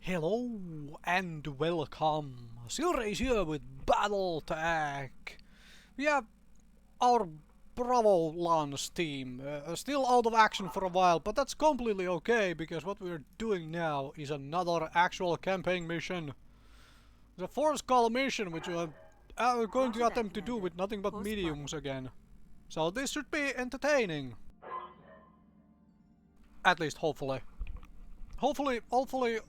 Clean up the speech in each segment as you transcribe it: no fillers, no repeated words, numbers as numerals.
Hello and welcome. Silrace here with Battletech. We have our Bravo Lance team still out of action for a while, but that's completely okay because what we're doing now is another actual campaign mission. The Force Call mission, which we're going to attempt to do with nothing but mediums again. So this should be entertaining. At least hopefully. Hopefully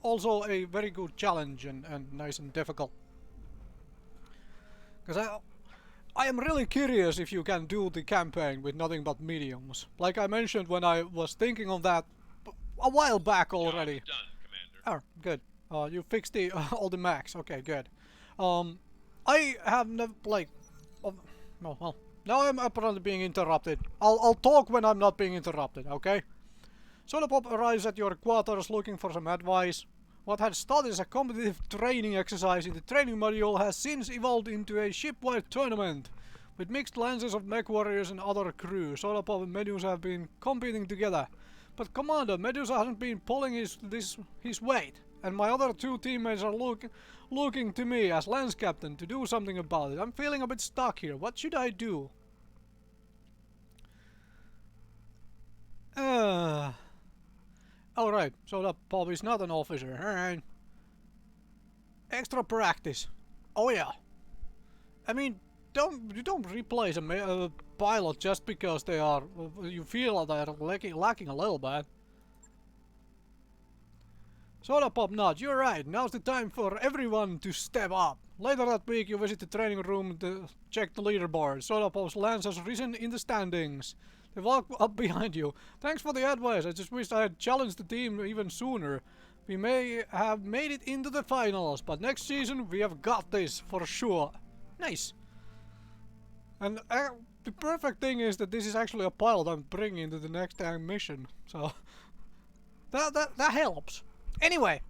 also a very good challenge and nice and difficult. Because I am really curious if you can do the campaign with nothing but mediums. Like I mentioned when I was thinking of that a while back already. Done, Commander. Oh, good. You fixed the all the mechs. Okay, good. I have never like. No, well, now I'm apparently being interrupted. I'll talk when I'm not being interrupted. Okay. Solopop arrives at your quarters looking for some advice. What had started as a competitive training exercise in the training module has since evolved into a shipwide tournament. With mixed lances of Mechwarriors and other crew, Solopop and Medusa have been competing together. But Commander, Medusa hasn't been pulling his weight, and my other two teammates are looking to me as lance captain to do something about it. I'm feeling a bit stuck here. What should I do? Alright, so that Bob is not an officer, alright. Extra practice. Oh yeah. I mean, you don't replace a pilot just because they are, you feel they're lacking a little bit. Soda Pop Nut, you're right, now's the time for everyone to step up. Later that week you visit the training room to check the leaderboard. Soda Pop's lance has risen in the standings. They walk up behind you. Thanks for the advice, I just wished I had challenged the team even sooner. We may have made it into the finals, but next season we have got this for sure. Nice. And the perfect thing is that this is actually a pilot I'm bringing to the next mission, so that helps. Anyway,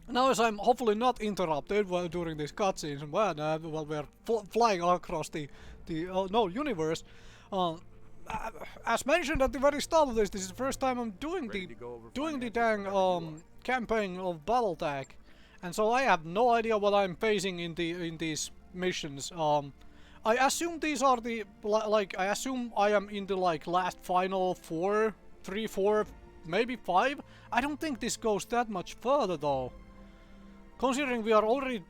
now as I'm hopefully not interrupted while during these cutscenes and while we're flying across the universe, as mentioned at the very start of this is the first time I'm doing the dang campaign of Battletech, and so I have no idea what I'm facing in these missions. I assume these are the I assume I am in the last final 3, 4, maybe 5. I don't think this goes that much further though. Considering we are already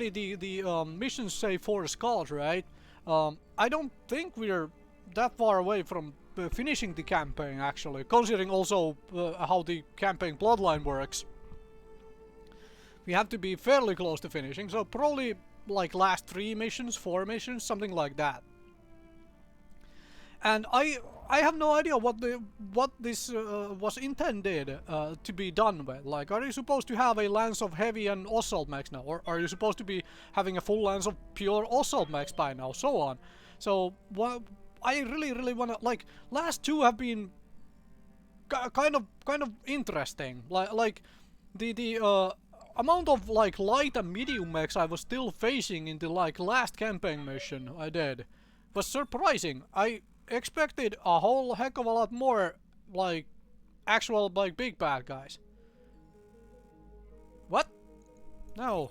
the missions say 4 skulls, right? I don't think we're that far away from finishing the campaign actually, considering also how the campaign plotline works. We have to be fairly close to finishing, so probably like last 3 missions, 4 missions, something like that. And I have no idea what this was intended to be done with. Like, are you supposed to have a lance of heavy and assault mechs now, or are you supposed to be having a full lance of pure assault mechs by now, so on. So what I really wanna, like, last 2 have been kind of interesting. Like the amount of light and medium mechs I was still facing in the last campaign mission I did was surprising. I expected a whole heck of a lot more actual big bad guys. What? No.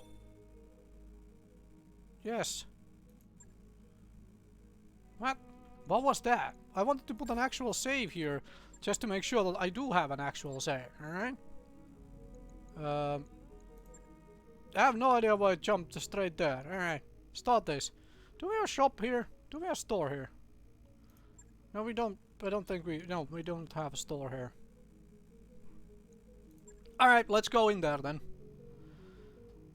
Yes. What? What was that? I wanted to put an actual save here just to make sure that I do have an actual save, alright? I have no idea why I jumped straight there. Alright, start this. Do we have a shop here? Do we have a store here? No, we don't. I don't think we... No, we don't have a store here. Alright, let's go in there then.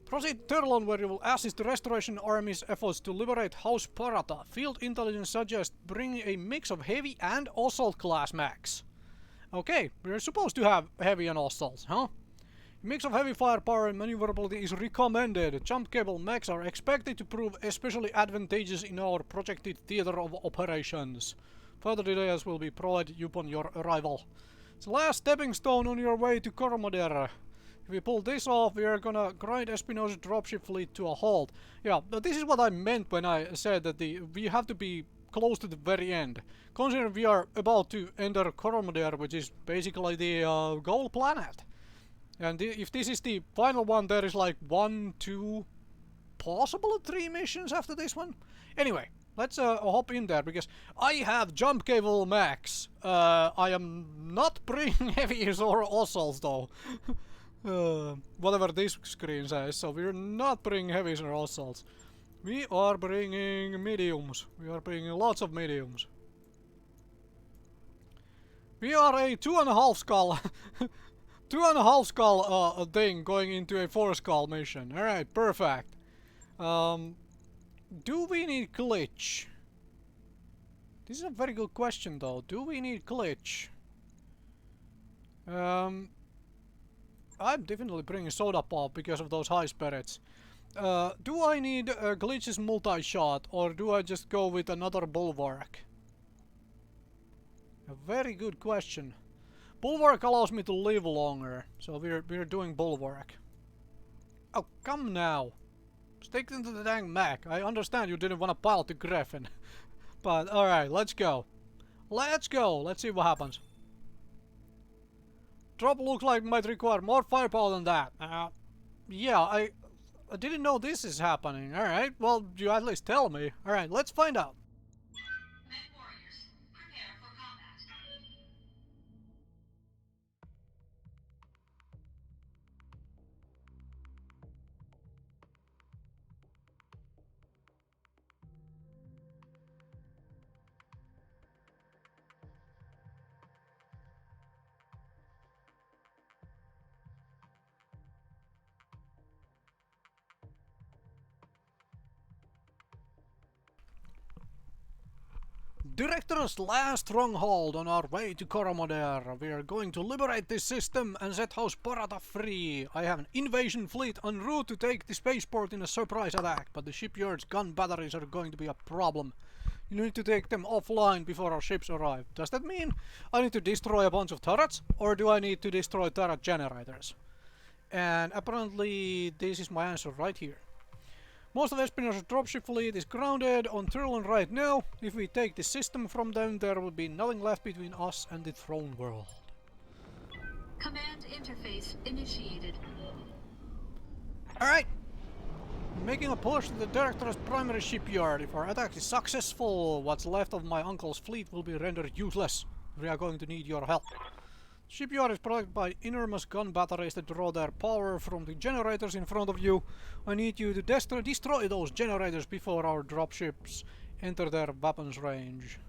Proceed Turlon, where you will assist the Restoration Army's efforts to liberate House Parata. Field intelligence suggests bringing a mix of heavy and assault class mechs. Okay, we're supposed to have heavy and assaults, huh? A mix of heavy firepower and maneuverability is recommended. Jump cable mechs are expected to prove especially advantageous in our projected theater of operations. Further details will be provided upon your arrival. It's the last stepping stone on your way to Cormodera. If we pull this off, we are gonna grind Espinosa's dropship fleet to a halt. Yeah, but this is what I meant when I said that we have to be close to the very end. Considering we are about to enter Cormodera, which is basically the goal planet. And if this is the final one, there is like 1, 2, possibly 3 missions after this one. Anyway, let's hop in there because I have jump cable max. I am not bringing heavies or ossails though. Whatever this screen says. So we're not bringing heavies or ossails. We are bringing mediums. We are bringing lots of mediums. We are a 2.5 skull. 2.5 skull thing going into a 4 skull mission. Alright, perfect. Do we need glitch? This is a very good question though. Do we need glitch? I'm definitely bringing soda pop because of those high spirits. Do I need glitch's multi-shot or do I just go with another bulwark? A very good question. Bulwark allows me to live longer, so we're doing bulwark. Oh, come now. Stick into the dang mech. I understand you didn't want to pilot the Griffin. But alright, let's go. Let's go. Let's see what happens. Drop looks like it might require more firepower than that. Yeah, I didn't know this is happening. Alright, well, you at least tell me. Alright, let's find out. Mechwarriors, prepare for combat. Director's last stronghold on our way to Koromoder. We are going to liberate this system and set House Parata free. I have an invasion fleet en route to take the spaceport in a surprise attack, but the shipyard's gun batteries are going to be a problem. You need to take them offline before our ships arrive. Does that mean I need to destroy a bunch of turrets, or do I need to destroy turret generators? And apparently this is my answer right here. Most of Espinosa's dropship fleet is grounded on Turlan right now. If we take the system from them, there will be nothing left between us and the throne world. Command interface initiated. Alright! Making a push to the Director's primary shipyard. If our attack is successful, what's left of my uncle's fleet will be rendered useless. We are going to need your help. Shipyard is protected by enormous gun batteries that draw their power from the generators in front of you. I need you to destroy those generators before our dropships enter their weapons range.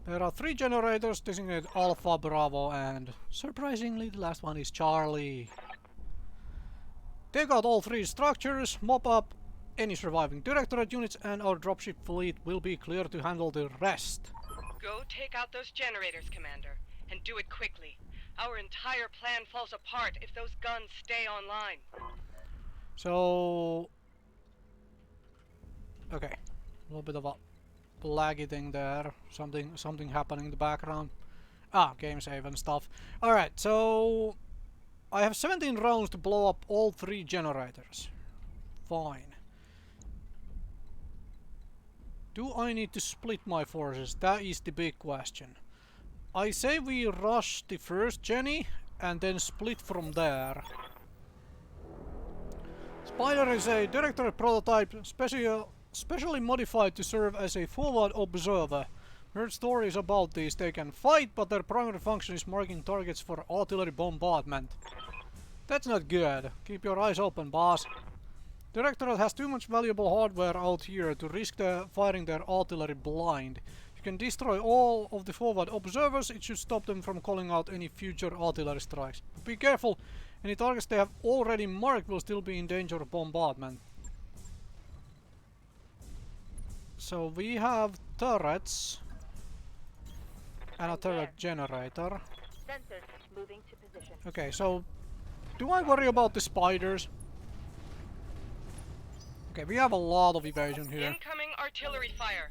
There are 3 generators designated Alpha, Bravo, and surprisingly the last one is Charlie. Take out all 3 structures, mop up any surviving Directorate units, and our dropship fleet will be clear to handle the rest. Go take out those generators, Commander. And do it quickly. Our entire plan falls apart if those guns stay online. So... okay. A little bit of a laggy thing there. Something happening in the background. Ah, game save and stuff. Alright, so... I have 17 rounds to blow up all 3 generators. Fine. Do I need to split my forces? That is the big question. I say we rush the first Jenny and then split from there. Spider is a Directorate prototype specially modified to serve as a forward observer. Heard stories about these. They can fight, but their primary function is marking targets for artillery bombardment. That's not good. Keep your eyes open, boss. Directorate has too much valuable hardware out here to risk firing their artillery blind. You can destroy all of the forward observers, it should stop them from calling out any future artillery strikes. But be careful, any targets they have already marked will still be in danger of bombardment. So we have turrets and a turret generator. Sensors moving to position. Okay, so do I worry about the spiders? Okay, we have a lot of evasion here. Incoming artillery fire.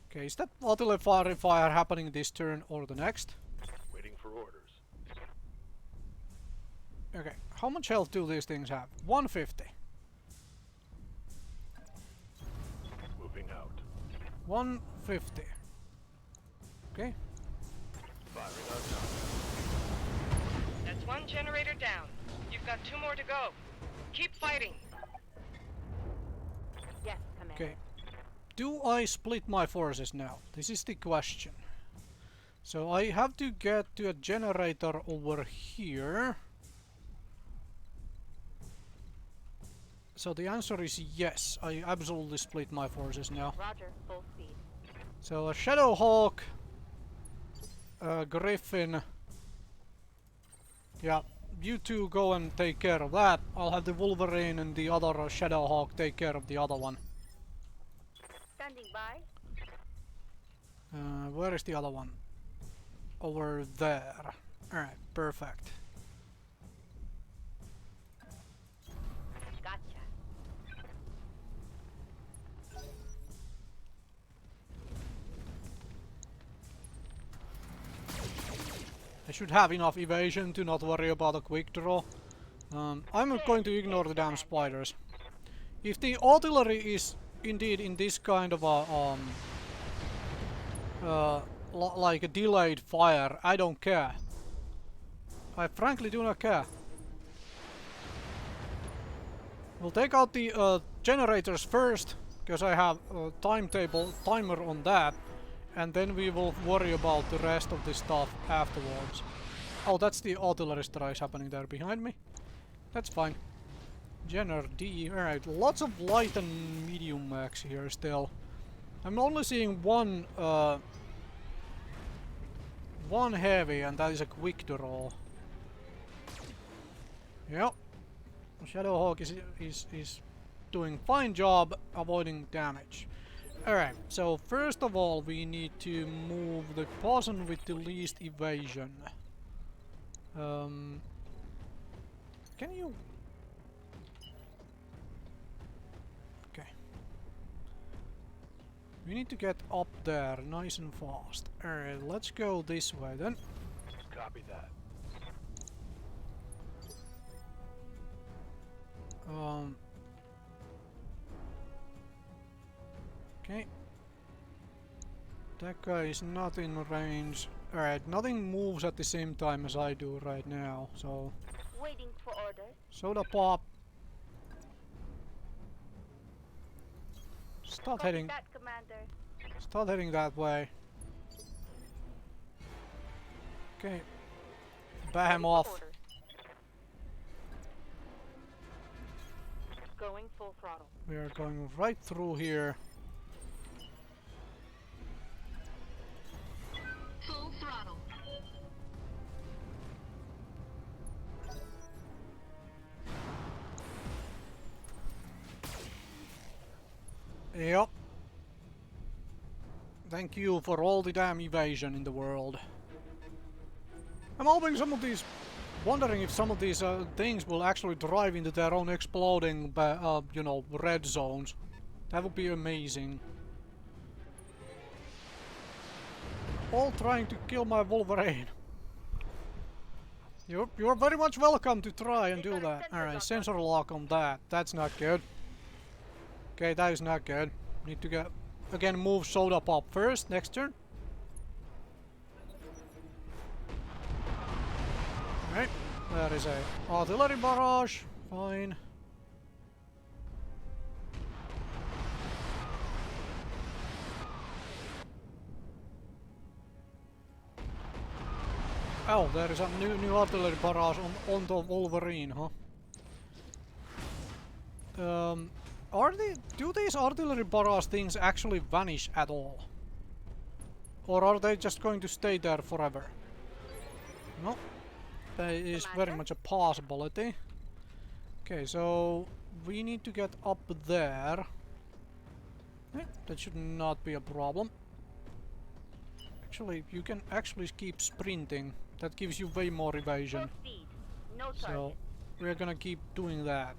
Okay, is that artillery fire happening this turn or the next? Waiting for orders. Okay, how much health do these things have? 150. Moving out. 150. Okay. generator down. You've got 2 more to go. Keep fighting. Yes, Commander. Okay. Do I split my forces now? This is the question. So I have to get to a generator over here. So the answer is yes. I absolutely split my forces now. Roger, full speed. So a Shadowhawk, Griffin. Yeah, you two go and take care of that. I'll have the Wolverine and the other Shadowhawk take care of the other one. Standing by. Where is the other one? Over there. Alright, perfect. Gotcha. I should have enough evasion to not worry about a quick draw. I'm not going to ignore the damn spiders. If the artillery is indeed in this kind of a like a delayed fire, I don't care. I frankly do not care. We'll take out the generators first, because I have a timer on that, and then we will worry about the rest of the stuff afterwards. Oh, that's the artillery strike happening there behind me. That's fine. Jenner D. Alright, lots of light and medium mechs here still. I'm only seeing one heavy, and that is a quick draw. Yep. Shadowhawk is doing fine job avoiding damage. Alright, so first of all we need to move the person with the least evasion. Can you... Okay. We need to get up there nice and fast. Alright, let's go this way then. Copy that. Okay. That guy is not in range. Alright, nothing moves at the same time as I do right now, so... Waiting for orders. Soda pop. Start Copy heading. that, Commander. Start heading that way. Okay. Bam off. Orders. Going full throttle. We are going right through here. Full throttle. Yep. Thank you for all the damn evasion in the world. I'm hoping some of these... Wondering if some of these things will actually drive into their own exploding, you know, red zones. That would be amazing. All trying to kill my Wolverine. You're very much welcome to try and do that. Alright, sensor lock on that. That's not good. Okay, that is not good. Need to get... Again, move Soda Pop first, next turn. Right, there is a artillery barrage. Fine. Oh, there is a new artillery barrage on the Wolverine, huh? Do these artillery barrage things actually vanish at all? Or are they just going to stay there forever? No. That is very much a possibility. Okay, so we need to get up there. That should not be a problem. Actually, you can actually keep sprinting. That gives you way more evasion. Full speed. No target. So we're gonna keep doing that.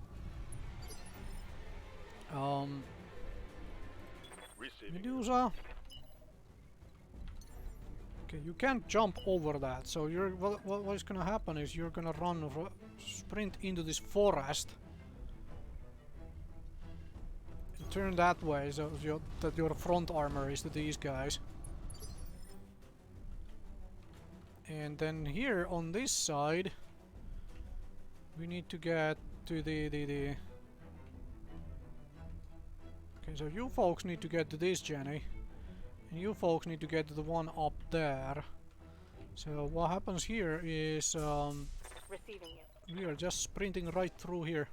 Receiving. Medusa. Okay, you can't jump over that, so you're what is gonna happen is you're gonna sprint into this forest and turn that way, so that your front armor is to these guys. And then here on this side, We need to get to the... Okay, so you folks need to get to this Jenny. And you folks need to get to the one up there. So what happens here is... Receiving you. we are just sprinting right through here.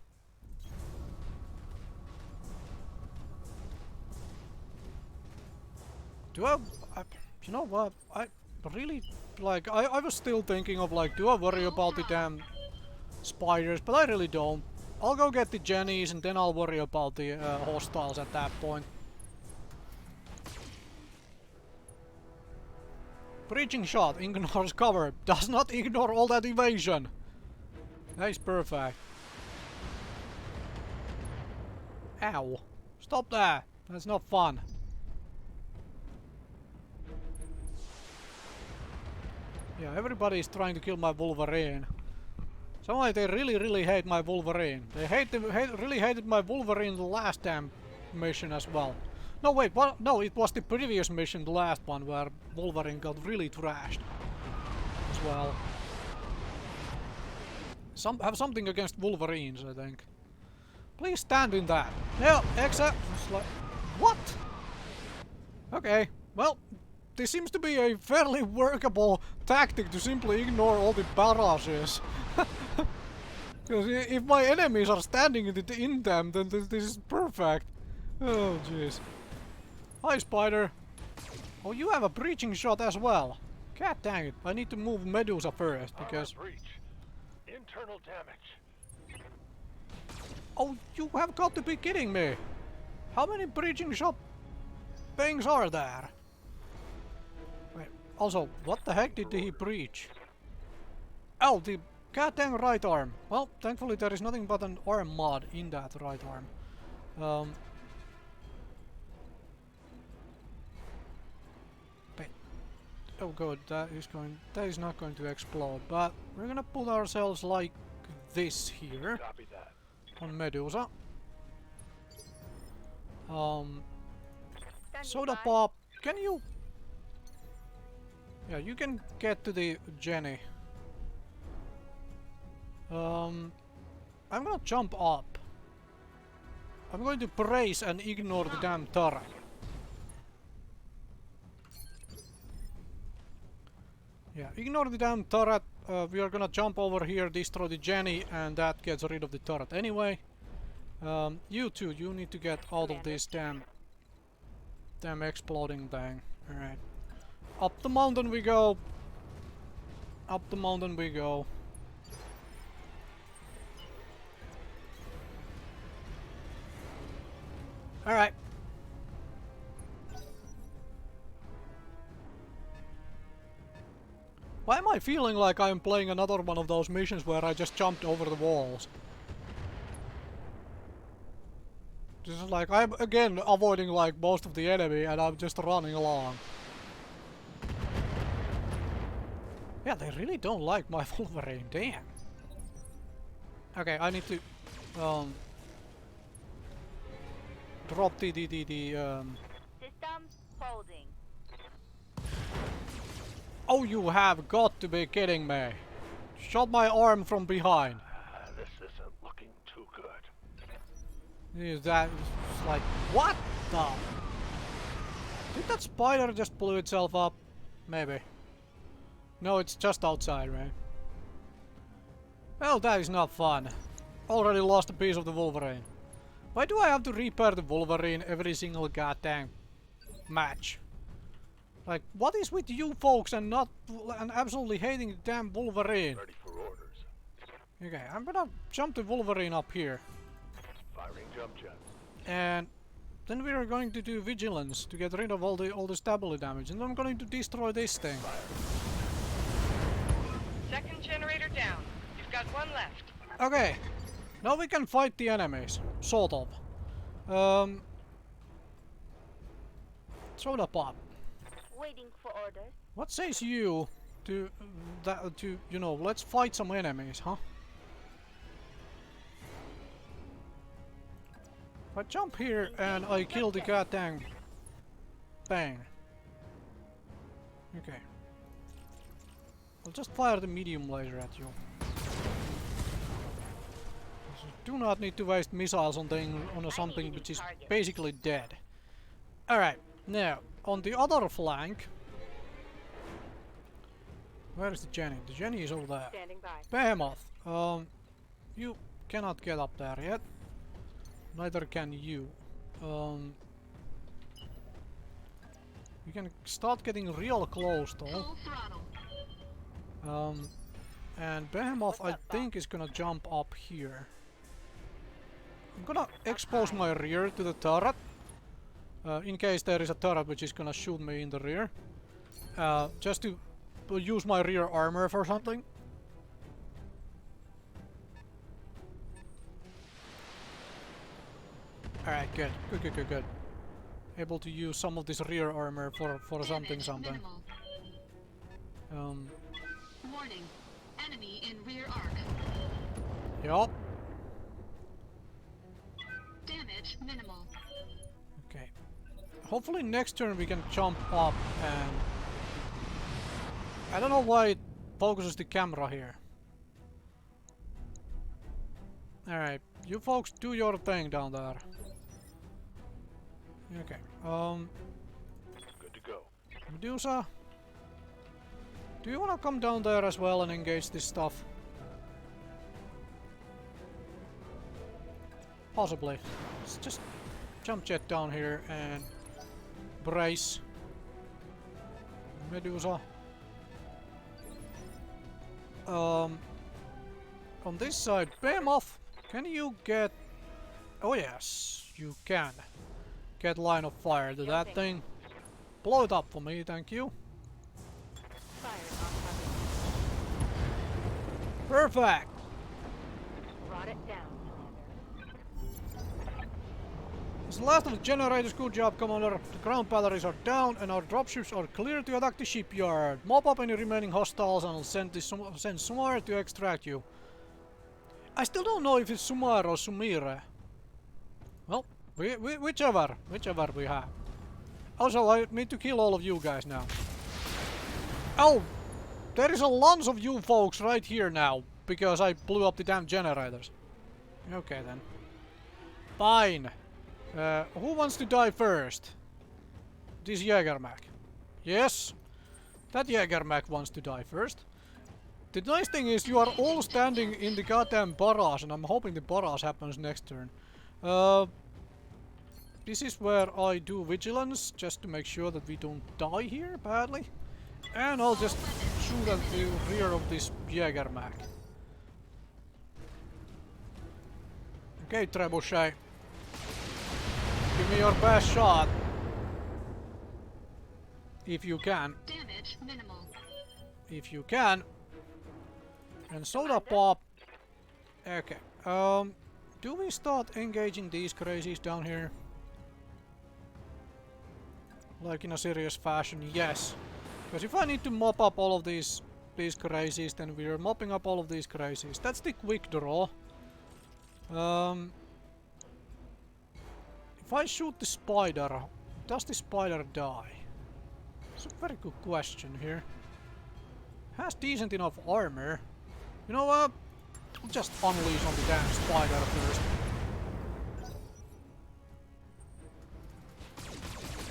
Do I you know what? I really... Like, I was still thinking of like, do I worry about the damn spiders? But I really don't. I'll go get the Jennies and then I'll worry about the hostiles at that point. Breaching shot ignores cover. Does not ignore all that evasion. That is perfect. Ow. Stop that. That's not fun. Yeah, everybody is trying to kill my Wolverine. Somehow they really hate my Wolverine. They really hated my Wolverine the last damn mission as well. No wait, what? No, it was the previous mission, the last one, where Wolverine got really trashed as well. Have something against Wolverines, I think. Please stand in that. Yeah, except... What? Okay, well, this seems to be a fairly workable tactic to simply ignore all the barrages. Because if my enemies are standing in them, then this is perfect. Oh, jeez. Hi, Spider. Oh, you have a breaching shot as well. God dang it. I need to move Medusa first, because... Breach. Internal damage. Oh, you have got to be kidding me. How many breaching shot things are there? Wait, also, what the heck did he breach? Oh, the goddamn right arm. Well, thankfully there is nothing but an arm mod in that right arm. Oh good, that is not going to explode, but we're gonna put ourselves like this here. Copy that. On Medusa. Standing Soda by. Pop, can you... Yeah, you can get to the Jenny. I'm gonna jump up. I'm going to brace and ignore the damn turret. Yeah, ignore the damn turret. We are gonna jump over here, destroy the Jenny, and that gets rid of the turret anyway. You two, you need to get out of this damn exploding thing. Alright. Up the mountain we go. Up the mountain we go. Alright. Why am I feeling like I'm playing another one of those missions where I just jumped over the walls? This is like, I'm again avoiding like most of the enemy and I'm just running along. Yeah, they really don't like my Wolverine, damn. Okay, I need to drop the System holding. Oh, you have got to be kidding me. Shot my arm from behind. This isn't looking too good. Is that like what the? Did that spider just blew itself up? Maybe. No, it's just outside, right? Well, that is not fun. Already lost a piece of the Wolverine. Why do I have to repair the Wolverine every single goddamn match? Like, what is with you folks and absolutely hating the damn Wolverine? Ready for orders. Okay, I'm gonna jump the Wolverine up here. Firing jump jets. And then we are going to do vigilance to get rid of all the stability damage, and I'm going to destroy this thing. Second generator down. You've got one left. Okay, now we can fight the enemies, sort of. Soda Pop. Waiting for orders. What says you to you know, let's fight some enemies, huh? If I jump here and I kill the goddamn thing. Okay. I'll just fire the medium laser at you. do not need to waste missiles on something which is basically dead. Alright, now, on the other flank... Where is the Jenny? The Jenny is over there. Standing by. Behemoth, you cannot get up there yet. Neither can you. You can start getting real close though. Full throttle. And Behemoth I think is gonna jump up here. I'm gonna expose my rear to the turret. In case there is a turret which is gonna shoot me in the rear. Just to use my rear armor for something. Alright, good. Good. Able to use some of this rear armor for something. Minimal. Warning. Enemy in rear arc. Yup. Damage minimal. Okay. Hopefully next turn we can jump up and... I don't know why it focuses the camera here. Alright, you folks do your thing down there. Okay, Good to go. Medusa? Do you wanna come down there as well and engage this stuff? Possibly. Let's just jump jet down here and brace. Medusa. On this side, Behemoth, can you get... Oh yes, you can. Get line of fire to that thing. Blow it up for me, thank you. Fire on target. Perfect! Brought it down, Commander. It's the last of the generators, good job, Commander. The ground batteries are down and our dropships are clear to attack the shipyard. Mop up any remaining hostiles and I'll send Sumar to extract you. I still don't know if it's Sumar or Sumire. Well, whichever we have. Also, I need to kill all of you guys now. Oh! There is a lot of you folks right here now, because I blew up the damn generators. Okay then. Fine. Who wants to die first? This Jägermach. Yes. That Jägermach wants to die first. The nice thing is you are all standing in the goddamn barrage, and I'm hoping the barrage happens next turn. This is where I do vigilance, just to make sure that we don't die here badly. And I'll just shoot at the rear of this Jägermach. Okay, Trebuchet. Give me your best shot. If you can. Damage minimal. If you can. And Soda Pop. Okay. Do we start engaging these crazies down here? Like in a serious fashion, yes. Because if I need to mop up all of these crazies, then we're mopping up all of these crazies. That's the quick draw. If I shoot the spider, does the spider die? It's a very good question here. Has decent enough armor. You know what? I'll just unleash on the damn spider first.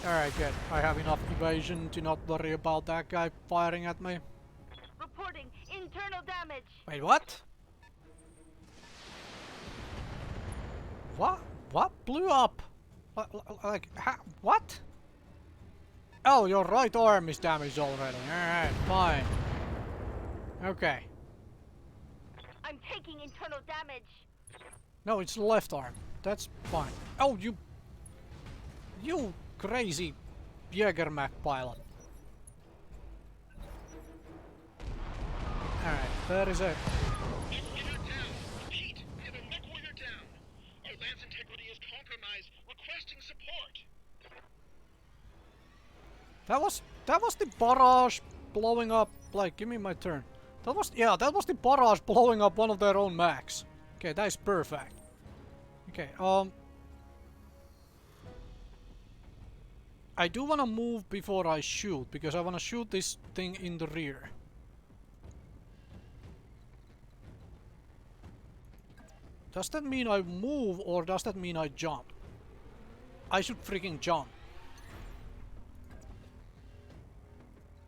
Alright, good. I have enough evasion to not worry about that guy firing at me. Reporting internal damage. Wait, what? What blew up? Like, what? Oh, your right arm is damaged already. Alright, fine. Okay. I'm taking internal damage. No, it's the left arm. That's fine. Oh, you crazy Jägermach pilot. Alright, there is a... Mechwarrior down. Repeat, we have a Mechwarrior down. Our lance integrity is compromised. Requesting support. That was the barrage blowing up. Like, give me my turn. That was the barrage blowing up one of their own mechs. Okay, that is perfect. Okay, I do wanna move before I shoot, because I wanna shoot this thing in the rear. Does that mean I move or does that mean I jump? I should freaking jump.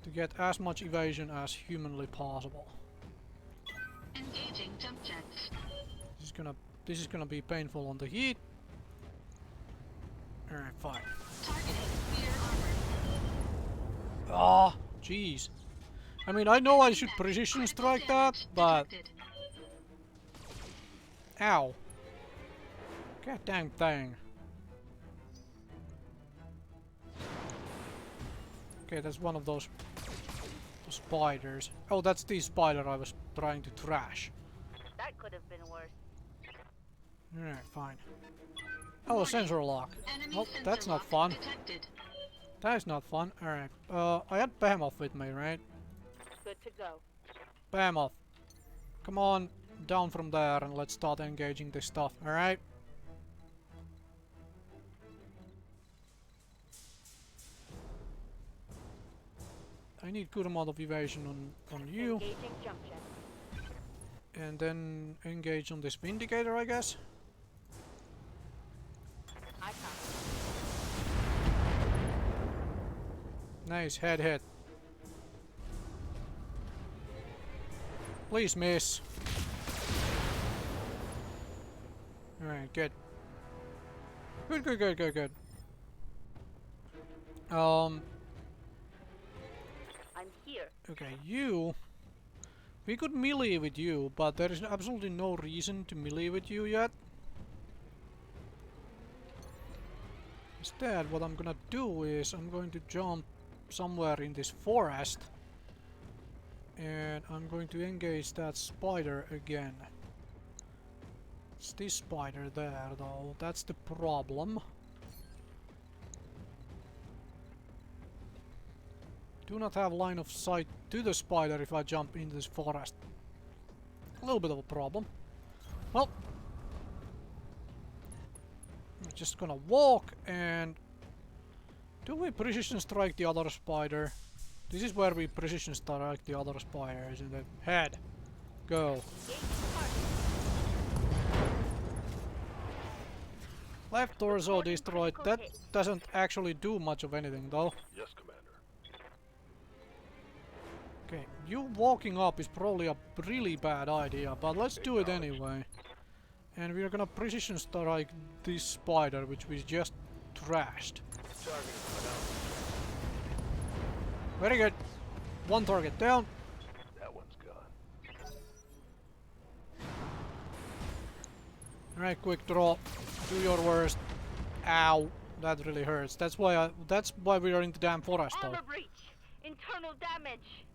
To get as much evasion as humanly possible. Engaging jump jets. This is gonna be painful on the heat. Alright, fine. Targeting rear armor. Ah, jeez. I mean, I know I should precision Critical strike damage that, but... detected. Ow. God dang thing. Okay, that's one of those spiders. Oh, that's the spider I was trying to trash. That could have been worse. Alright, fine. Oh, a sensor lock. Enemy Well, sensor that's not lock fun. detected. That is not fun. Alright. I had Behemoth with me, right? Good to go. Behemoth. Come on down from there and let's start engaging this stuff, alright? I need good amount of evasion on you. Engaging jump jet. And then engage on this Vindicator, I guess. I copy. Nice, head hit. Please miss. Alright, good. Good. I'm here. Okay, you... We could melee with you, but there is absolutely no reason to melee with you yet. Instead, what I'm gonna do is I'm going to jump somewhere in this forest. And I'm going to engage that spider again. It's this spider there, though. That's the problem. Do not have line of sight to the spider if I jump into this forest. A little bit of a problem. Well, I'm just gonna walk and... Do we precision strike the other spider? This is where we precision strike the other spider, isn't it? Head. Go. Left torso destroyed. That doesn't actually do much of anything, though. Yes, Commander. Okay, you walking up is probably a really bad idea, but let's do it anyway. And we're gonna precision strike this spider, which we just trashed. Very good. One target down. That one's gone. Alright, quick draw. Do your worst. Ow. That really hurts. That's why we are in the damn forest, though. Armor breach. Internal damage.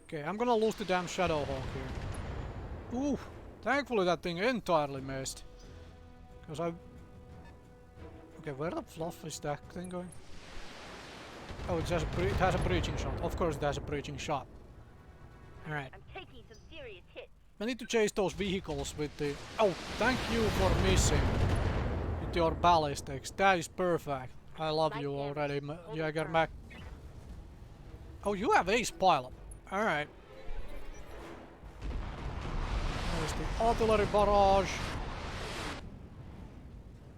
Okay, I'm gonna lose the damn Shadow Hawk here. Ooh. Thankfully that thing entirely missed. Because I... Okay, where the fluff is that thing going? Oh, it has a breaching shot. Of course it has a breaching shot. Alright. I'm taking some serious hits. I need to chase those vehicles with the... Oh, thank you for missing. With your ballistics. That is perfect. I love you already, Jäger Mac. Oh, you have ace pilot. Alright. There's the artillery barrage.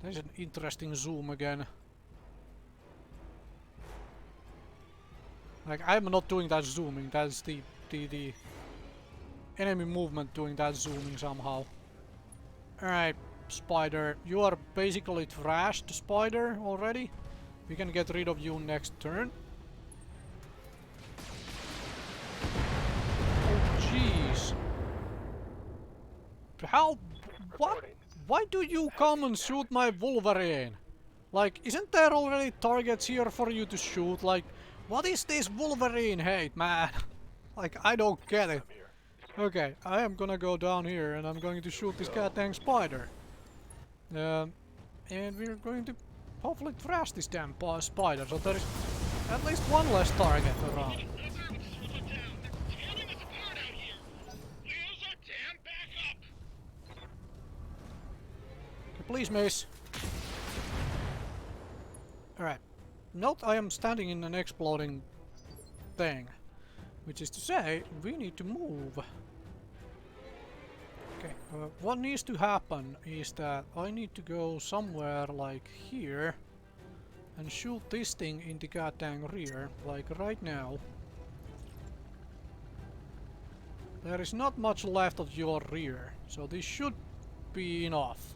There's an interesting zoom again. Like, I'm not doing that zooming, that's the enemy movement doing that zooming somehow. Alright, spider. You are basically trashed, spider, already. We can get rid of you next turn. Oh, jeez. How? What? Why do you come and shoot my Wolverine? Like, isn't there already targets here for you to shoot? Like, what is this Wolverine hate, man? Like, I don't get it. Okay, I am gonna go down here and I'm going to shoot this goddamn spider. And we're going to hopefully trash this damn spider, so there is at least one less target around. Please miss. Alright. Note I am standing in an exploding thing. Which is to say, we need to move. Okay, what needs to happen is that I need to go somewhere like here and shoot this thing in the goddamn rear, like right now. There is not much left of your rear, so this should be enough.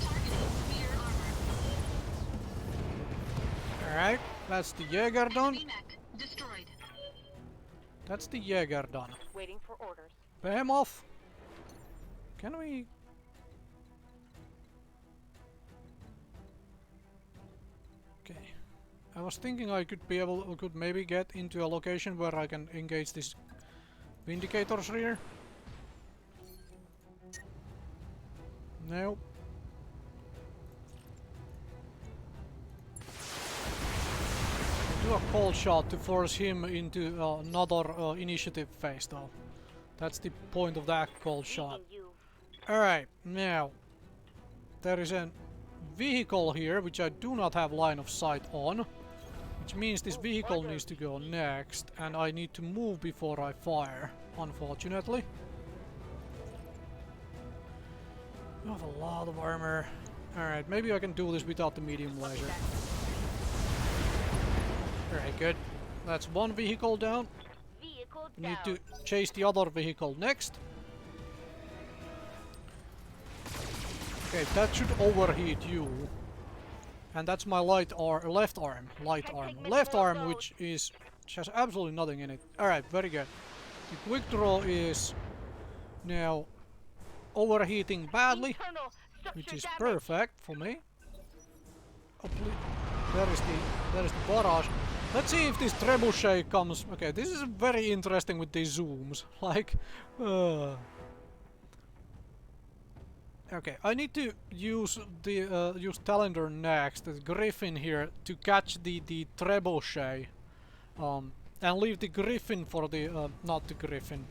Targeting rear armor. Alright, that's the Jäger done. Enemy mech destroyed. That's the Jäger done. Waiting for orders. Behemoth! Can we... Okay. I was thinking I could be able... could maybe get into a location where I can engage this Vindicator's rear. No. Do a cold shot to force him into another initiative phase though. That's the point of that cold shot. Leaving you. Alright, now there is a vehicle here which I do not have line of sight on, which means this vehicle needs to go next and I need to move before I fire, unfortunately. I have a lot of armor. Alright, maybe I can do this without the medium laser. Alright, good. That's one vehicle down. Vehicle We down. need to chase the other vehicle next. Okay, that should overheat you. And that's my left arm. Left arm, which has absolutely nothing in it. Alright, very good. The quick draw is now overheating badly, Internal structure which is damage. perfect for me. Oh, please. There is the barrage. Let's see if this trebuchet comes. Okay, this is very interesting with these zooms. Like, okay, I need to use the use Talender next, the Griffin here, to catch the trebuchet, and leave the Griffin for the not the Griffin.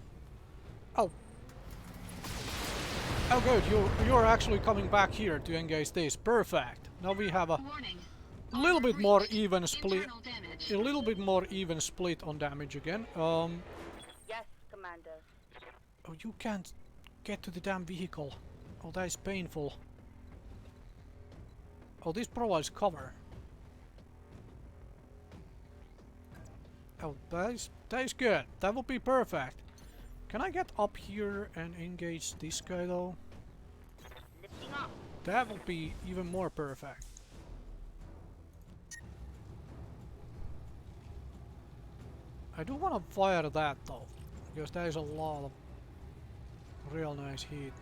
Oh, oh, good. You're actually coming back here to engage this. Perfect. Now we have a Warning. little bit Armor more breached. even split. Internal damage. A little bit more even split on damage again. Yes, Commander. Oh, you can't get to the damn vehicle. Oh, that is painful. Oh, this provides cover. Oh, that is good. That would be perfect. Can I get up here and engage this guy though? Lifting off. That would be even more perfect. I do want to fire that though, because there is a lot of real nice heat.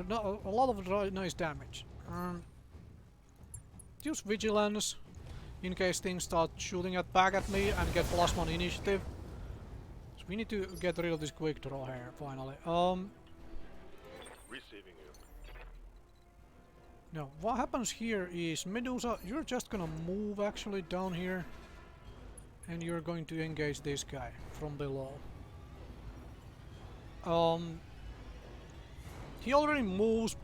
No, a lot of nice damage. Use vigilance in case things start shooting back at me and get +1 initiative. So we need to get rid of this quick draw here finally. Receiving you. No, what happens here is Medusa, you're just gonna move actually down here, and you're going to engage this guy from below. He already moves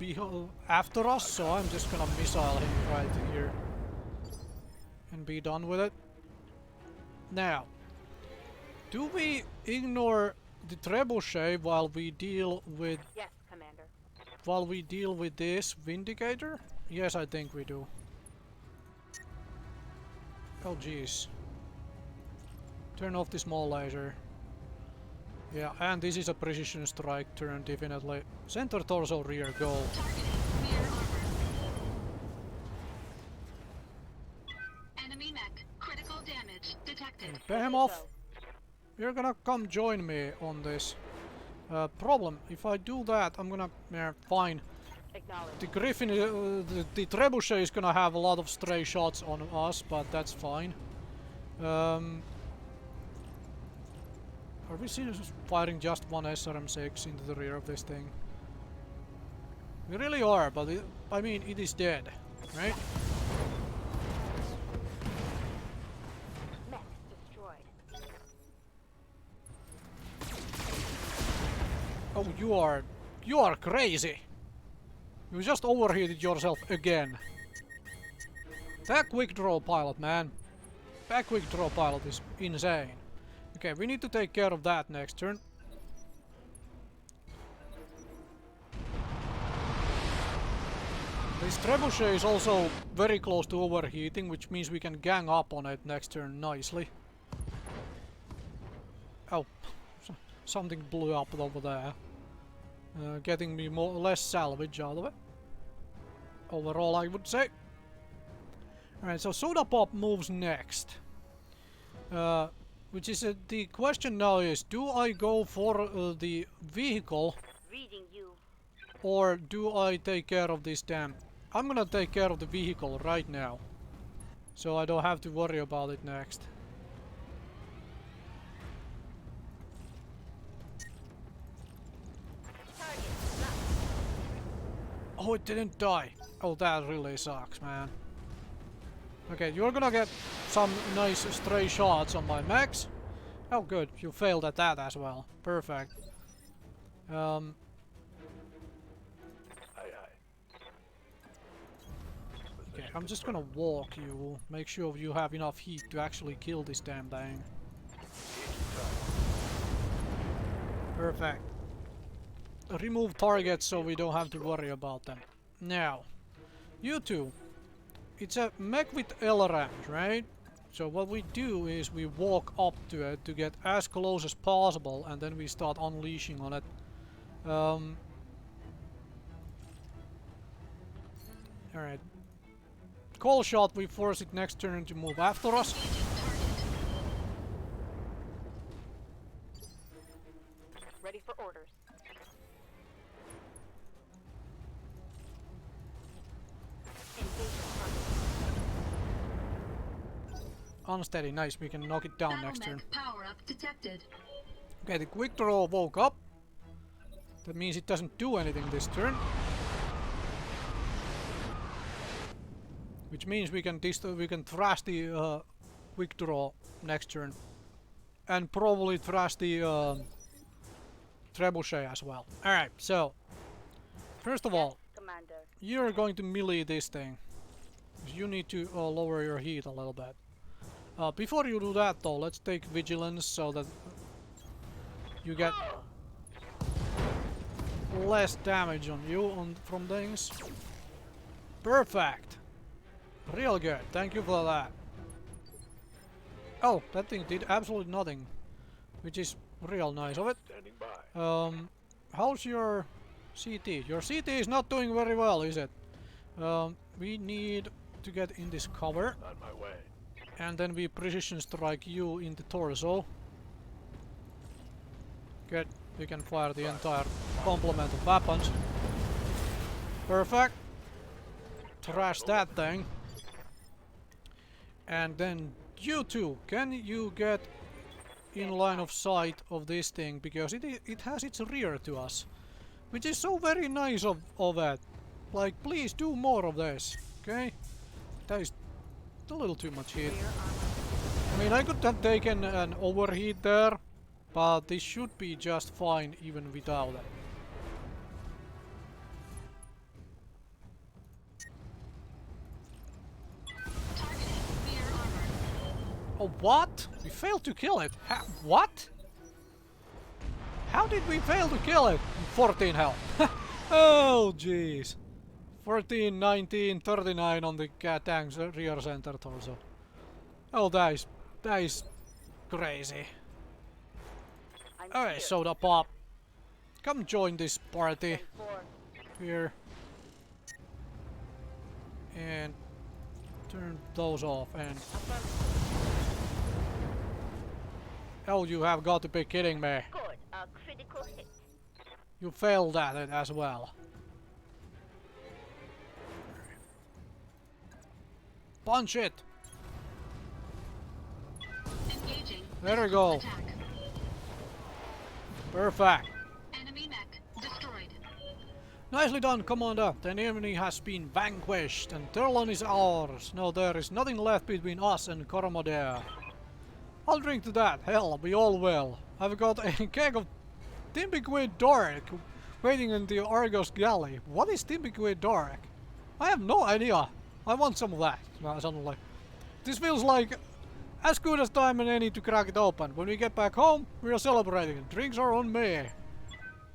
after us, so I'm just gonna missile him right here and be done with it. Now, do we ignore the trebuchet while we deal with Yes, Commander. this Vindicator? Yes, I think we do. Oh jeez. Turn off the small laser. Yeah, and this is a precision strike turn, definitely. Center torso rear goal. Targeting rear armor. Enemy mech. Critical damage detected. Behemoth, you're gonna come join me on this. Problem, if I do that, I'm gonna... fine. Acknowledge. The Griffin, the trebuchet is gonna have a lot of stray shots on us, but that's fine. Are we seriously firing just one SRM-6 into the rear of this thing? We really are, but I mean, it is dead, right? Mech destroyed. Oh, you are crazy! You just overheated yourself again. That quick draw pilot, man. That quick draw pilot is insane. Okay, we need to take care of that next turn. This trebuchet is also very close to overheating, which means we can gang up on it next turn nicely. Oh, something blew up over there. Getting me less salvage out of it. Overall, I would say. Alright, so Soda Pop moves next. Which is the question now is, do I go for the vehicle Reading you. or do I take care of this damn... I'm gonna take care of the vehicle right now. So I don't have to worry about it next. Target. Oh, it didn't die. Oh, that really sucks, man. Okay, you're gonna get some nice stray shots on my mechs. Oh, good. You failed at that as well. Perfect. Aye, aye. Okay, I'm just gonna walk you. Make sure you have enough heat to actually kill this damn thing. Perfect. Remove targets so we don't have to worry about them. Now, you two. It's a mech with L range, right? So what we do is we walk up to it to get as close as possible and then we start unleashing on it. Alright. Call shot, we force it next turn to move after us. Ready for orders. Unsteady, nice, we can knock it down next turn. Battletech power-up detected. Okay, the quick draw woke up. That means it doesn't do anything this turn. Which means we can thrash the quick draw next turn. And probably thrash the trebuchet as well. Alright, so first of all, Commander. you're going to melee this thing. You need to lower your heat a little bit. Before you do that though, let's take vigilance so that you get less damage on you from things. Perfect. Real good. Thank you for that. Oh, that thing did absolutely nothing, which is real nice of it. Standing by. How's your CT? Your CT is not doing very well, is it? We need to get in this cover. On my way. And then we precision strike you in the torso. Good. We can fire the entire complement of weapons. Perfect. Trash that thing. And then you two, can you get in line of sight of this thing? Because it has its rear to us. Which is so very nice of it. Like, please do more of this. Okay? That is a little too much heat. I mean, I could have taken an overheat there, but this should be just fine even without it. Targeting rear armor. Oh, what? We failed to kill it. What? How did we fail to kill it? 14 health. Oh, jeez. 14, 19, 39 on the tank's rear center torso. Oh, that is crazy. Alright, Soda Pop. Come join this party here. And turn those off and... Oh, you have got to be kidding me. Good. A critical hit. You failed at it as well. Punch it! Engaging. There we go. Attack. Perfect. Enemy mech destroyed. Nicely done, Commander. The enemy has been vanquished and Turlon is ours. Now there is nothing left between us and Coromodere. I'll drink to that. Hell, we all will. I've got a keg of Timbiquid Dark waiting in the Argos galley. What is Timbiquid Dark? I have no idea. I want some of that, suddenly. This feels like as good as time and any to crack it open. When we get back home, we are celebrating. Drinks are on me.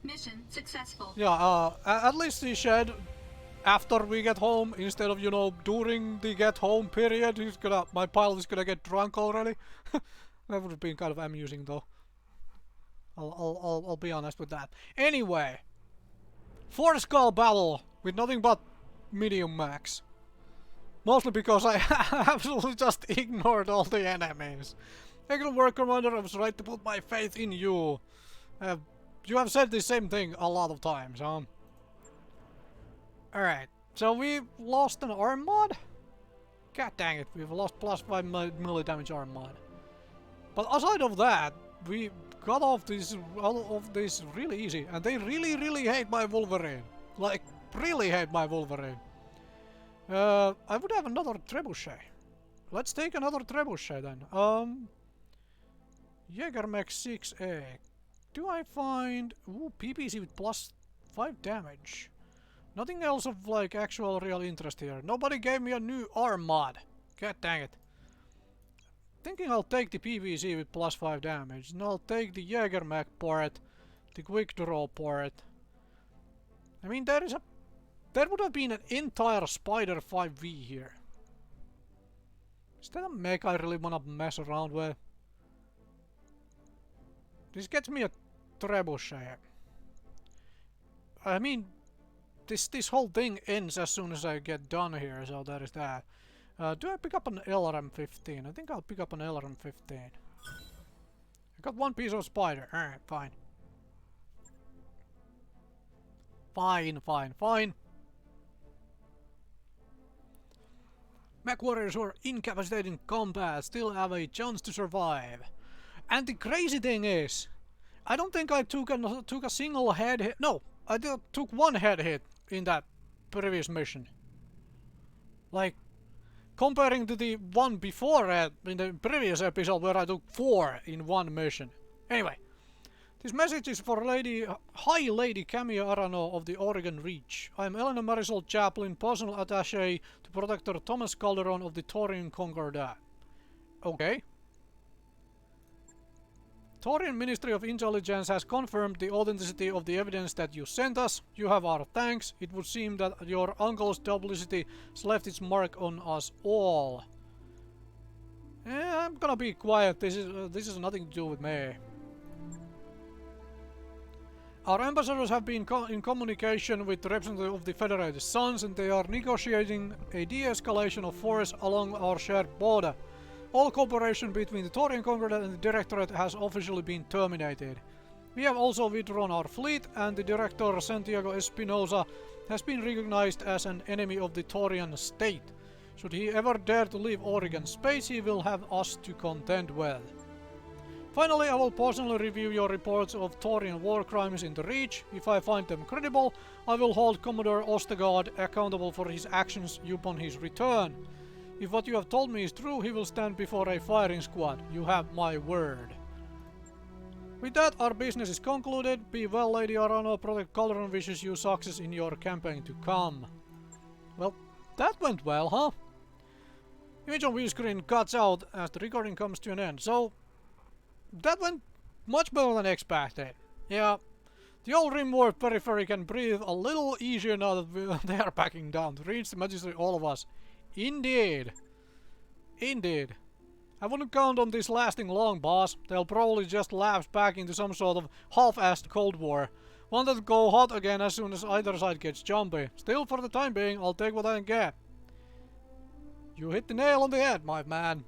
Mission successful. Yeah, at least the shed after we get home instead of, you know, during the get home period. My pilot is gonna get drunk already. That would have been kind of amusing though. I'll be honest with that. Anyway, 4-skull battle with nothing but medium max. Mostly because I absolutely just ignored all the enemies. Excellent work, Commander. I was right to put my faith in you. You have said the same thing a lot of times, huh? Alright, so we lost an arm mod? God dang it, we've lost +5 melee damage arm mod. But aside of that, we got off this really easy, and they really hate my Wolverine. Like, really hate my Wolverine. I would have another trebuchet. Let's take another trebuchet then. Jägermech 6A. Do I find... Ooh, PPC with +5 damage. Nothing else of like actual real interest here. Nobody gave me a new arm mod. God dang it. Thinking I'll take the PVC with +5 damage. And I'll take the Jägermech part. The quick draw part. I mean, there would have been an entire Spider 5V here. Is that a mech I really wanna mess around with? This gets me a trebuchet. I mean, this whole thing ends as soon as I get done here, so that is that. Do I pick up an LRM-15? I think I'll pick up an LRM-15. I got one piece of spider. Alright, fine. Fine. Mechwarriors who are incapacitated in combat still have a chance to survive. And the crazy thing is, I don't think I took a single head hit. No, I took one head hit in that previous mission. Like, comparing to the one before in the previous episode where I took 4 in one mission. Anyway, this message is for High Lady Camilla Arano of the Oregon Reach. I am Eleanor Marisol Chaplin, personal attaché to Protector Thomas Calderon of the Taurian Concordat. Okay. Taurian Ministry of Intelligence has confirmed the authenticity of the evidence that you sent us. You have our thanks. It would seem that your uncle's duplicity has left its mark on us all. I'm gonna be quiet. This is nothing to do with me. Our ambassadors have been in communication with the representative of the Federated Suns, and they are negotiating a de-escalation of force along our shared border. All cooperation between the Taurian Concordat and the Directorate has officially been terminated. We have also withdrawn our fleet, and the Director Santiago Espinosa has been recognized as an enemy of the Taurian state. Should he ever dare to leave Oregon space, he will have us to contend with. Finally, I will personally review your reports of Taurian war crimes in the Reach. If I find them credible, I will hold Commodore Ostegard accountable for his actions upon his return. If what you have told me is true, he will stand before a firing squad. You have my word. With that, our business is concluded. Be well, Lady Arano. Protect Calderon wishes you success in your campaign to come. Well, that went well, huh? Image on view screen cuts out as the recording comes to an end. So, that went much better than expected. Yeah, the old Rimworld periphery can breathe a little easier now that they are backing down to reach the Magistrate, all of us. Indeed. Indeed. I wouldn't count on this lasting long, boss. They'll probably just lapse back into some sort of half-assed Cold War. One that'll go hot again as soon as either side gets jumpy. Still, for the time being, I'll take what I can get. You hit the nail on the head, my man.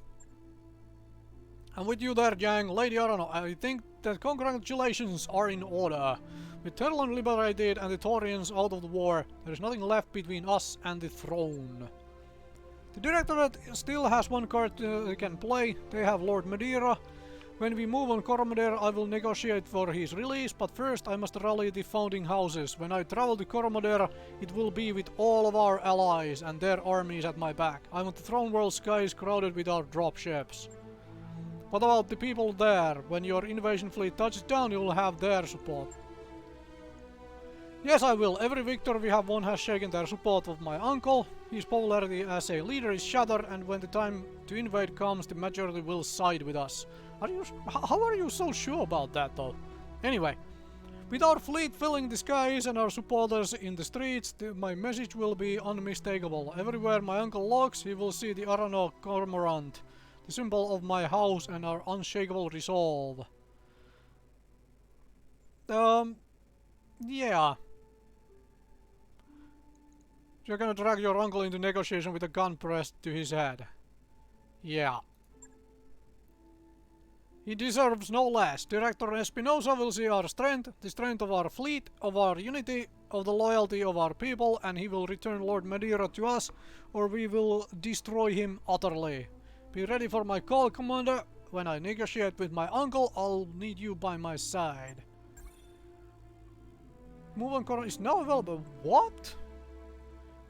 And with you there, Yang, Lady Arano, I think that congratulations are in order. With Terlan liberated and the Taurians out of the war, there is nothing left between us and the throne. The Directorate still has one card they can play. They have Lord Madeira. When we move on Coromandel, I will negotiate for his release, but first I must rally the founding houses. When I travel to Coromandel, it will be with all of our allies and their armies at my back. I want the throne world skies crowded with our dropships. What about the people there? When your invasion fleet touches down, you will have their support. Yes, I will. Every victory we have won has shaken their support of my uncle. His popularity as a leader is shattered, and when the time to invade comes, the majority will side with us. How are you so sure about that, though? Anyway, With our fleet filling the skies and our supporters in the streets, my message will be unmistakable. Everywhere my uncle looks, he will see the Arano cormorant, the symbol of my house and our unshakable resolve. Yeah. You're gonna drag your uncle into negotiation with a gun pressed to his head. Yeah. He deserves no less. Director Espinosa will see our strength, the strength of our fleet, of our unity, of the loyalty of our people, and he will return Lord Madeira to us, or we will destroy him utterly. Be ready for my call, Commander. When I negotiate with my uncle, I'll need you by my side. Move on corner is now available. What?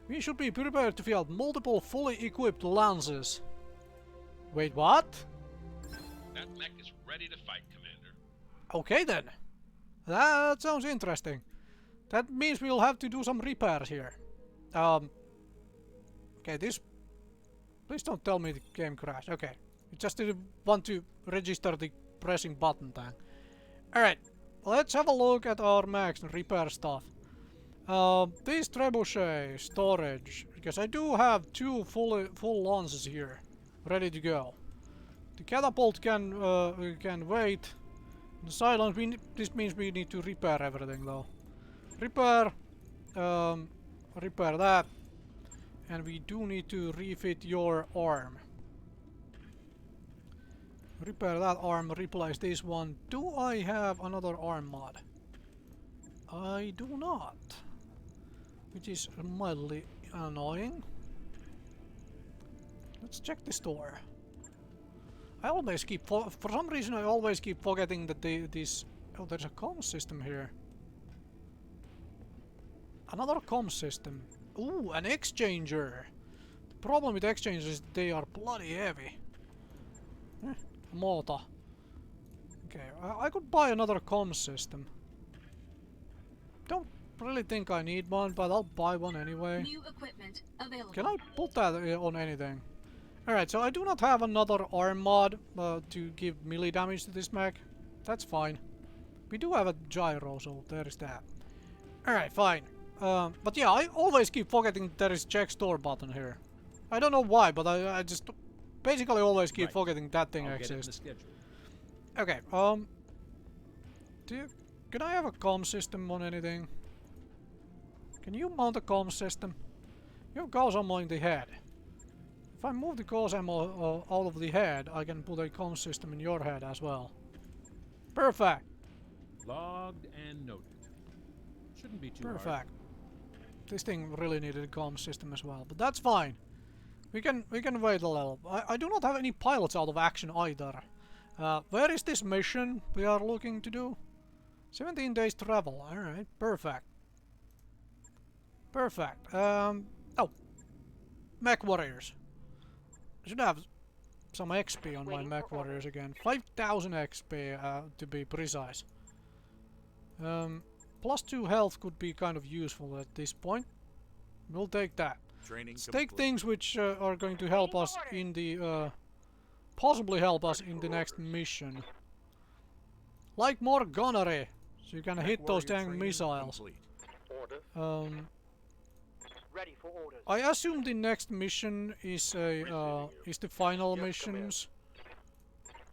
We should be prepared to field multiple fully equipped lances. Wait, what? That mech is ready to fight, Commander. Okay then. That sounds interesting. That means we'll have to do some repairs here. Okay, this... Please don't tell me the game crashed. Okay. You just didn't want to register the pressing button thing. Alright. Let's have a look at our mechs and repair stuff. This trebuchet storage, because I do have two full lances here, ready to go. The catapult can wait. The silence, this means we need to repair everything though. Repair that, and we do need to refit your arm. Repair that arm, replace this one. Do I have another arm mod? I do not. Which is mildly annoying. Let's check the store. I always keep... For some reason I always keep forgetting that this... Oh, there's a comm system here. Another comm system. Ooh, an exchanger. The problem with exchangers is they are bloody heavy. Motor. Okay, I could buy another comm system. Don't really think I need one, but I'll buy one anyway. New equipment available. Can I put that on anything? Alright, so I do not have another arm mod to give melee damage to this mech. That's fine. We do have a gyro, so there is that. Alright, fine. But yeah, I always keep forgetting there is check store button here. I don't know why, but I just basically always keep forgetting that thing exists. Okay, can I have a comm system on anything? Can you mount a comm system? You have gauss ammo in the head. If I move the gauss ammo out of the head, I can put a comm system in your head as well. Perfect! Logged and noted. Shouldn't be too Perfect. hard. This thing really needed a comm system as well, but that's fine. We can wait a little. I do not have any pilots out of action either. Where is this mission we are looking to do? 17 days travel. Alright, perfect. Perfect. Oh. Mechwarriors. I should have some XP on my Mechwarriors again. 5000 XP to be precise. +2 health could be kind of useful at this point. We'll take that. Let's take things which are going to help us in the... possibly help us in the next mission. Like more gunnery, so you can hit those dang missiles. Ready for orders. I assume the next mission is a is the final missions.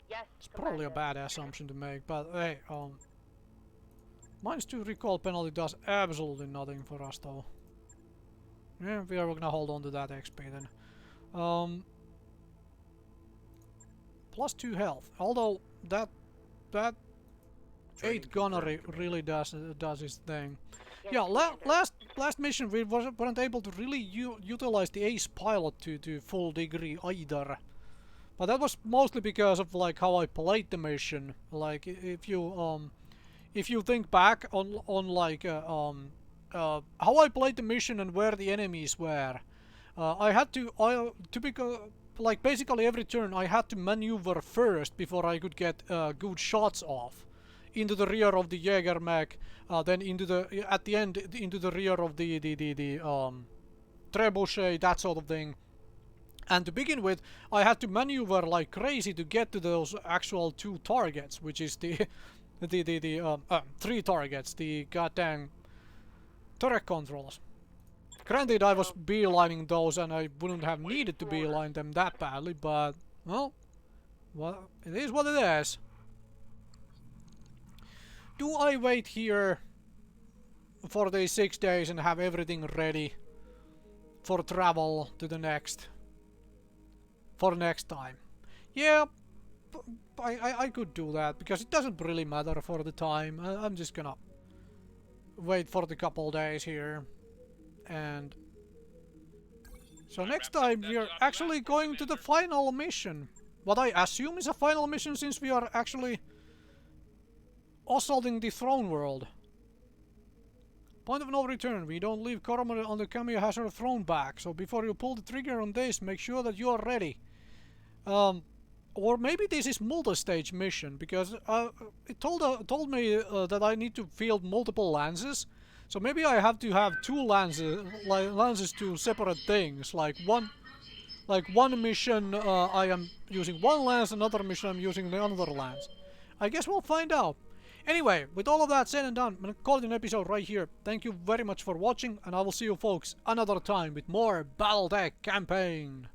Yes, It's probably a bad assumption to make, but hey, -2 recall penalty does absolutely nothing for us though. Yeah, we are gonna hold on to that XP then. +2 health. Although that 8 gunnery really does its thing. Yeah, last mission we weren't able to really utilize the ace pilot to full degree either. But that was mostly because of like how I played the mission. Like if you think back on like how I played the mission and where the enemies were, I had to like basically every turn I had to maneuver first before I could get good shots off. Into the rear of the Jäger mech, then into the at the end into the rear of the trebuchet, that sort of thing. And to begin with, I had to maneuver like crazy to get to those actual 2 targets, which is the three targets, the goddamn turret controls. Granted, I was beelining those and I wouldn't have needed to beeline them that badly, but, well, it is what it is. Do I wait here for the 6 days and have everything ready for travel to the next time? Yeah, I could do that because it doesn't really matter for the time. I'm just gonna wait for the couple days here, and so next time we are actually going to the final mission. What I assume is a final mission, since we are actually assaulting the throne world. Point of no return. We don't leave Coromon on the cameo has her throne back, so before you pull the trigger on this, make sure that you are ready. Or maybe this is multi-stage mission, because it told me that I need to field multiple lances. So maybe I have to have two lances to separate things. Like one mission I am using one lance, another mission I'm using the other lance. I guess we'll find out. Anyway, with all of that said and done, I'm gonna call it an episode right here. Thank you very much for watching, and I will see you folks another time with more Battletech campaign.